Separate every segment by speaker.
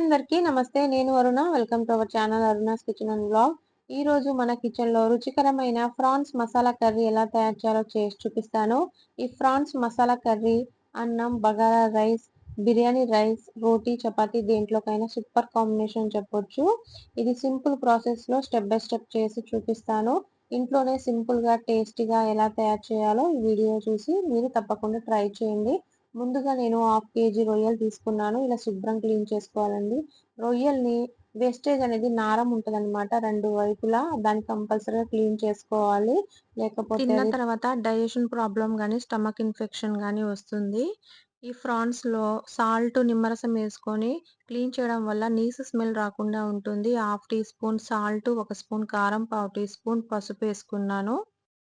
Speaker 1: అందరికీ నమస్తే. నేను Aruna. Welcome to our channel Aruna's kitchen and vlog. ఈ రోజు మన కిచెన్ లో రుచికరమైన ఫ్రాన్స్ మసాలా కర్రీ ఎలా తయారు చేయాలో చేసి చూపిస్తాను. ఈ ఫ్రాన్స్ మసాలా కర్రీ అన్నం, బగారా రైస్, బిర్యానీ రైస్, రోటీ, చపాతీ దేంట్లోకైనా సూపర్ కాంబినేషన్ చెప్పొచ్చు. ఇది సింపుల్ ప్రాసెస్ లో స్టెప్ బై స్టెప్ చేసి చూపిస్తాను. ఇంట్లోనే సింపుల్ గా టేస్టీగా ఎలా తయారు చేయాలో ఈ వీడియో చూసి మీరు తప్పకుండా ట్రై చేయండి. ముందుగా నేను హాఫ్ కేజీ రొయ్యలు తీసుకున్నాను. ఇలా శుభ్రం క్లీన్ చేసుకోవాలండి. రొయ్యల్ని వేస్టేజ్ అనేది నారం ఉంటదనమాట రెండు వైపులా. దాన్ని కంపల్సరీగా క్లీన్ చేసుకోవాలి. లేకపోతే తిన్న తర్వాత డైజెషన్ ప్రాబ్లమ్ గానీ, స్టమక్ ఇన్ఫెక్షన్ గానీ వస్తుంది. ఈ ఫ్రాన్స్ లో సాల్ట్, నిమ్మరసం వేసుకొని క్లీన్ చేయడం వల్ల నీసు స్మెల్ రాకుండా ఉంటుంది. Half teaspoon salt, 1 spoon కారం, పావు టీ స్పూన్ పసుపు వేసుకున్నాను.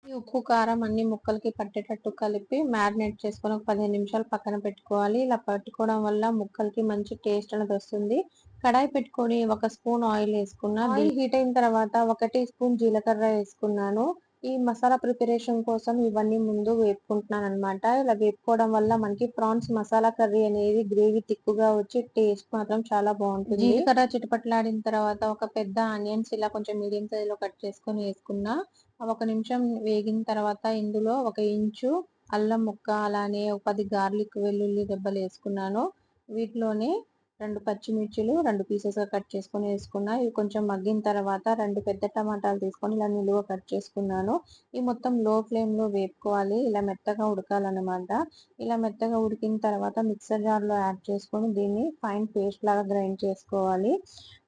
Speaker 1: ఈ ఉప్పు, కారం అన్ని ముక్కలకి పట్టేటట్టు కలిపి మ్యారినేట్ చేసుకొని ఒక 15 నిమిషాలు పక్కన పెట్టుకోవాలి. ఇలా పెట్టుకోవడం వల్ల ముక్కలకి మంచి టేస్ట్ అనేది వస్తుంది. కడాయి పెట్టుకొని 1 స్పూన్ ఆయిల్ వేసుకున్నా. ఆయిల్ హీట్ అయిన తర్వాత 1 టీ స్పూన్ జీలకర్ర వేసుకున్నాను. ఈ మసాలా ప్రిపరేషన్ కోసం ఇవన్నీ ముందు వేపుకుంటున్నాను అనమాట. ఇలా వేపుకోవడం వల్ల మనకి ప్రాన్స్ మసాలా కర్రీ అనేది గ్రేవీ తిక్కుగా వచ్చి టేస్ట్ మాత్రం చాలా బాగుంటుంది. జీలకర్ర చిటపట్లాడిన తర్వాత ఒక పెద్ద ఆనియన్స్ ఇలా కొంచెం మీడియం సైజ్ లో కట్ చేసుకొని వేసుకున్నా. 1 నిమిషం వేగిన తర్వాత ఇందులో 1 ఇంచు అల్లం ముక్క, అలానే 10 గార్లిక్ వెల్లుల్లి రెబ్బలు వేసుకున్నాను. వీటిలోనే 2 పచ్చిమిర్చిలు 2 పీసెస్ గా కట్ చేసుకొని వేసుకున్నా. ఇవి కొంచెం మగ్గిన తర్వాత 2 పెద్ద టమాటాలు తీసుకొని ఇలా నిలువ కట్ చేసుకున్నాను. ఇవి మొత్తం లో ఫ్లేమ్ లో వేపుకోవాలి. ఇలా మెత్తగా ఉడకాలన్నమాట. ఇలా మెత్తగా ఉడికిన తర్వాత మిక్సర్ జార్ లో యాడ్ చేసుకొని దీన్ని ఫైన్ పేస్ట్ లాగా గ్రైండ్ చేసుకోవాలి.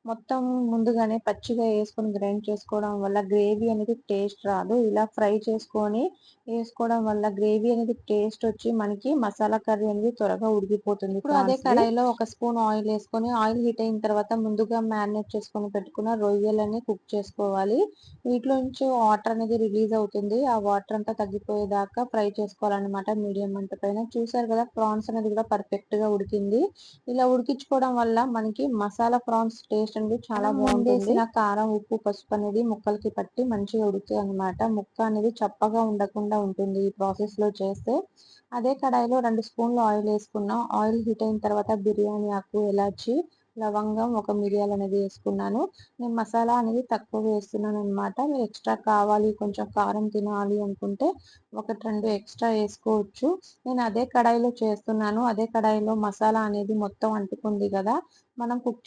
Speaker 1: మొత్తం ముందుగానే పచ్చిగా వేసుకొని గ్రైండ్ చేసుకోవడం వల్ల గ్రేవీ అనేది టేస్ట్ రాదు. ఇలా ఫ్రై చేసుకొని వేసుకోవడం వల్ల గ్రేవీ అనేది టేస్ట్ వచ్చి మనకి మసాలా కర్రీ అనేది త్వరగా ఉడికిపోతుంది. ఇప్పుడు అదే కడాయిలో 1 స్పూన్ ఆయిల్ వేసుకొని ఆయిల్ హీట్ అయిన తర్వాత ముందుగా మ్యారినేట్ చేసుకొని పెట్టుకున్న రొయ్యలని కుక్ చేసుకోవాలి. వీటిలో నుంచి వాటర్ అనేది రిలీజ్ అవుతుంది. ఆ వాటర్ అంతా తగ్గిపోయేదాకా ఫ్రై చేసుకోవాలన్నమాట మీడియం మంట పైన. చూసారు కదా, ప్రాన్స్ అనేది కూడా పర్ఫెక్ట్ గా ఉడికింది. ఇలా ఉడికించుకోవడం వల్ల మనకి మసాలా ప్రాన్స్ టేస్ట్ అనేది చాలా బాగుంటుంది. కారం, ఉప్పు, పసుపు అనేది ముక్కలకి పట్టి మంచిగా ఉడుకుతుంది అనమాట. ముక్క అనేది చప్పగా ఉండకుండా ఉంటుంది ఈ ప్రాసెస్ లో చేస్తే. అదే కడాయిలో 2 స్పూన్లు ఆయిల్ వేసుకున్నా. ఆయిల్ హీట్ అయిన తర్వాత బిర్యానీ ఆకు, ఇలాచి, లవంగం, 1 మిరియాలు అనేది వేసుకున్నాను. నేను మసాలా అనేది తక్కువ వేస్తున్నాను అనమాట. మీరు ఎక్స్ట్రా కావాలి, కొంచెం కారం తినాలి అనుకుంటే 1, 2 ఎక్స్ట్రా వేసుకోవచ్చు. నేను అదే కడాయిలో చేస్తున్నాను. అదే కడాయిలో మసాలా అనేది మొత్తం అంటుకుంది కదా, మనం కుక్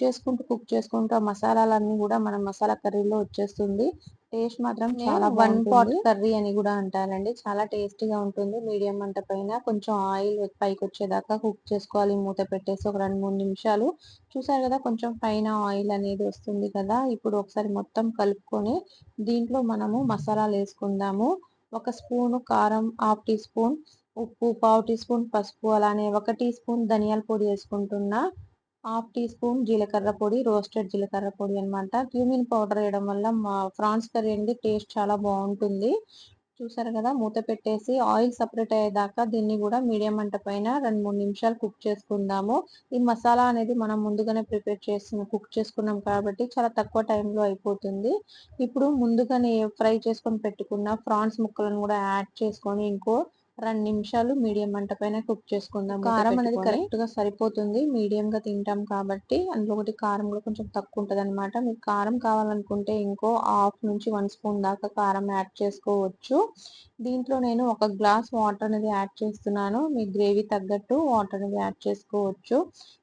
Speaker 1: చేసుకుంటూ ఆ మసాలాలన్నీ కూడా మనం మసాలా కర్రీలో వచ్చేస్తుంది. టేస్ట్ మాత్రం చాలా బాగుంటుంది. 1 పాట్ కర్రీ అని కూడా అంటారండి. చాలా టేస్టీగా ఉంటుంది. మీడియం మంట పైన కొంచెం ఆయిల్ పైకి వచ్చేదాకా కుక్ చేసుకోవాలి. మూత పెట్టేసి ఒక 2-3 నిమిషాలు. చూసారు కదా, కొంచెం పైన ఆయిల్ అనేది వస్తుంది కదా. ఇప్పుడు ఒకసారి మొత్తం కలుపుకొని దీంట్లో మనము మసాలాలు వేసుకుందాము. 1 స్పూను కారం, హాఫ్ టీ స్పూన్ ఉప్పు, పావు టీ స్పూన్ పసుపు, అలానే 1 టీ స్పూన్ ధనియాల పొడి వేసుకుంటున్నా. హాఫ్ టీ స్పూన్ జీలకర్ర పొడి, రోస్టెడ్ జీలకర్ర పొడి అన్నమాట. క్యూమిన్ పౌడర్ వేయడం వల్ల మా ఫ్రాన్స్ కర్రీ అనేది టేస్ట్ చాలా బాగుంటుంది. చూసారు కదా, మూత పెట్టేసి ఆయిల్ సపరేట్ అయ్యేదాకా దీన్ని కూడా మీడియం మంట పైన 2-3 నిమిషాలు కుక్ చేసుకుందాము. ఈ మసాలా అనేది మనం ముందుగానే కుక్ చేసుకున్నాం కాబట్టి చాలా తక్కువ టైంలో అయిపోతుంది. ఇప్పుడు ముందుగానే ఫ్రై చేసుకొని పెట్టుకున్న ఫ్రాన్స్ ముక్కలను కూడా యాడ్ చేసుకొని ఇంకో 2 నిమిషాలు మీడియం మంట పైన కుక్ చేసుకుందాం. కారం అనేది కరెక్ట్ గా సరిపోతుంది. మీడియం గా తింటాం కాబట్టి. అందులో ఒకటి కారం కూడా కొంచెం తక్కువ ఉంటది అనమాట. మీకు కారం కావాలనుకుంటే ఇంకో హాఫ్ నుంచి 1 స్పూన్ దాకా కారం యాడ్ చేసుకోవచ్చు. దీంట్లో నేను 1 గ్లాస్ వాటర్ అనేది యాడ్ చేస్తున్నాను. మీ గ్రేవీ తగ్గట్టు వాటర్ అనేది యాడ్ చేసుకోవచ్చు.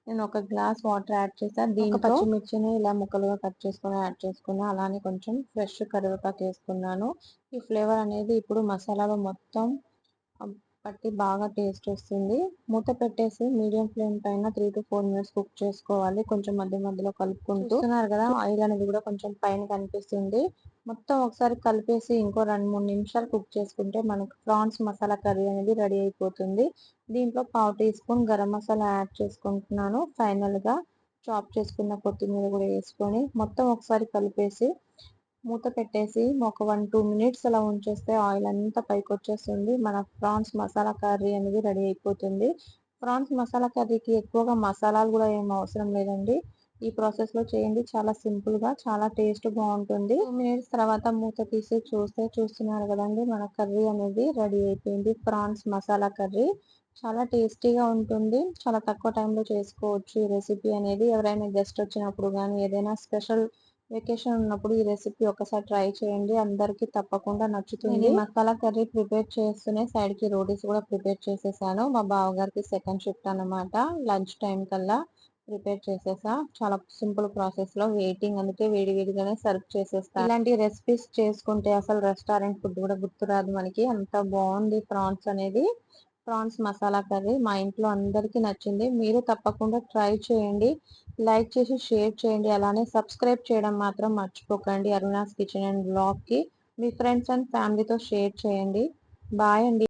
Speaker 1: నేను 1 గ్లాస్ వాటర్ యాడ్ చేశాను. దీంట్లో పచ్చిమిర్చిని ఇలా ముక్కలుగా కట్ చేసుకొని యాడ్ చేసుకున్నా. అలానే కొంచెం ఫ్రెష్ కరివేపాకు వేసుకున్నాను. ఈ ఫ్లేవర్ అనేది ఇప్పుడు మసాలాలో మొత్తం పట్టి బాగా టేస్ట్ వస్తుంది. మూత పెట్టేసి మీడియం ఫ్లేమ్ పైన 3-4 మినిట్స్ కుక్ చేసుకోవాలి. కొంచెం మధ్య మధ్యలో కలుపుకుంటూ. చూస్తున్నారు కదా, ఆయిల్ అనేది కూడా కొంచెం పైన కనిపిస్తుంది. మొత్తం ఒకసారి కలిపేసి ఇంకో 2-3 నిమిషాలు కుక్ చేసుకుంటే మనకు ప్రాన్స్ మసాలా కర్రీ అనేది రెడీ అయిపోతుంది. దీంట్లో పావు teaspoon garam masala add చేసుకుంటున్నాను. ఫైనల్ గా చాప్ చేసుకున్న కొత్తిమీర కూడా వేసుకొని మొత్తం ఒకసారి కలిపేసి మూత పెట్టేసి ఒక 1-2 మినిట్స్ అలా ఉంచేస్తే ఆయిల్ అంతా పైకి వచ్చేస్తుంది. మన ప్రాన్స్ మసాలా కర్రీ అనేది రెడీ అయిపోతుంది. ప్రాన్స్ మసాలా కర్రీకి ఎక్కువగా మసాలాలు కూడా ఏం అవసరం లేదండి. ఈ ప్రాసెస్ లో చేయండి. చాలా సింపుల్ గా చాలా టేస్ట్ బాగుంటుంది. 2 మినిట్స్ తర్వాత మూత తీసి చూస్తున్నారు కదండి, మన కర్రీ అనేది రెడీ అయిపోయింది. ప్రాన్స్ మసాలా కర్రీ చాలా టేస్టీగా ఉంటుంది. చాలా తక్కువ టైంలో చేసుకోవచ్చు ఈ రెసిపీ అనేది. ఎవరైనా గెస్ట్ వచ్చినప్పుడు గానీ, ఏదైనా స్పెషల్ వెకేషన్ ఉన్నప్పుడు ఈ రెసిపీ ఒక్కసారి ట్రై చేయండి. అందరికీ తప్పకుండా నచ్చుతుంది. నేను ఈ మసాలా కర్రీ ప్రిపేర్ చేస్తూనే సైడ్‌కి రోటీస్ కూడా ప్రిపేర్ చేసేసాను. మా బావగారికి సెకండ్ షిఫ్ట్ అన్నమాట. లంచ్ టైమ్ కల్లా ప్రిపేర్ చేసేసా. చాలా సింపుల్ ప్రాసెస్‌లో వెయిటింగ్, అందుకే వేడి వేడిగానే సర్వ్ చేసేస్తా. ఇలాంటి రెసిపీస్ చేసుకుంటే అసలు రెస్టారెంట్ ఫుడ్ కూడా గుర్తురాదు మనకి. అంత బావుంది ప్రాన్స్ అనేది. ప్రాన్స్ మసాలా కర్రీ మా ఇంట్లో అందరికీ నచ్చింది. మీరు తప్పకుండా ట్రై చేయండి. లైక్ చేసి షేర్ చేయండి. అలానే సబ్స్క్రైబ్ చేయడం మాత్రం మర్చిపోకండి. అరుణాస్ కిచెన్ అండ్ బ్లాగ్‌కి మీ ఫ్రెండ్స్ అండ్ ఫ్యామిలీతో షేర్ చేయండి. బాయ్ అండి.